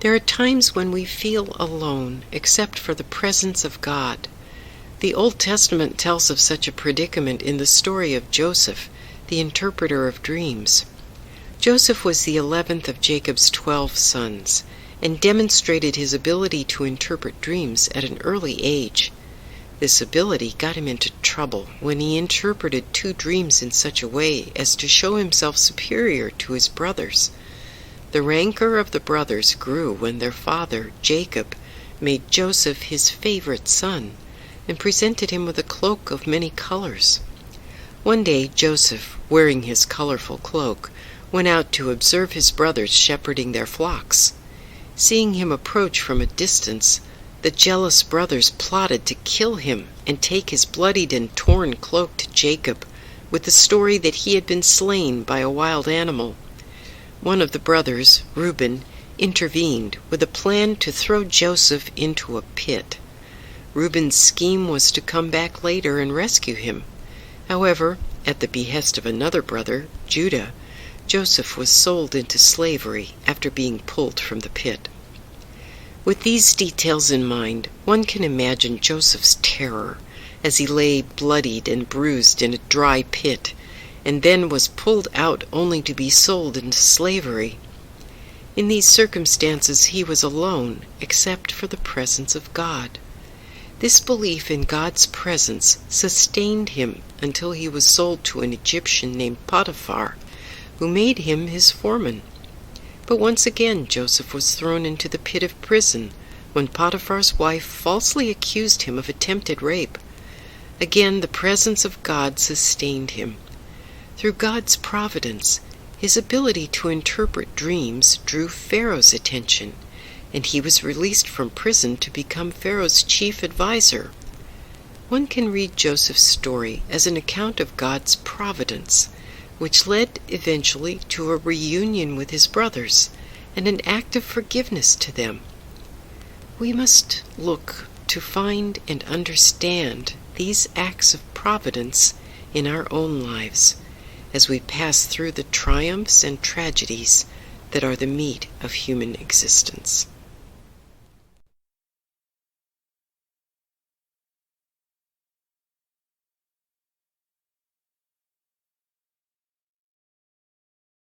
There are times when we feel alone, except for the presence of God. The Old Testament tells of such a predicament in the story of Joseph, the interpreter of dreams. Joseph was the 11th of Jacob's 12 sons, and demonstrated his ability to interpret dreams at an early age. This ability got him into trouble when he interpreted 2 dreams in such a way as to show himself superior to his brothers. The rancor of the brothers grew when their father, Jacob, made Joseph his favorite son, and presented him with a cloak of many colors. One day Joseph, wearing his colorful cloak, went out to observe his brothers shepherding their flocks. Seeing him approach from a distance, the jealous brothers plotted to kill him and take his bloodied and torn cloak to Jacob, with the story that he had been slain by a wild animal. One of the brothers, Reuben, intervened with a plan to throw Joseph into a pit. Reuben's scheme was to come back later and rescue him. However, at the behest of another brother, Judah, Joseph was sold into slavery after being pulled from the pit. With these details in mind, one can imagine Joseph's terror as he lay bloodied and bruised in a dry pit, and then was pulled out only to be sold into slavery. In these circumstances he was alone, except for the presence of God. This belief in God's presence sustained him until he was sold to an Egyptian named Potiphar, who made him his foreman. But once again Joseph was thrown into the pit of prison when Potiphar's wife falsely accused him of attempted rape. Again the presence of God sustained him. Through God's providence, his ability to interpret dreams drew Pharaoh's attention, and he was released from prison to become Pharaoh's chief advisor. One can read Joseph's story as an account of God's providence, which led eventually to a reunion with his brothers and an act of forgiveness to them. We must look to find and understand these acts of providence in our own lives as we pass through the triumphs and tragedies that are the meat of human existence.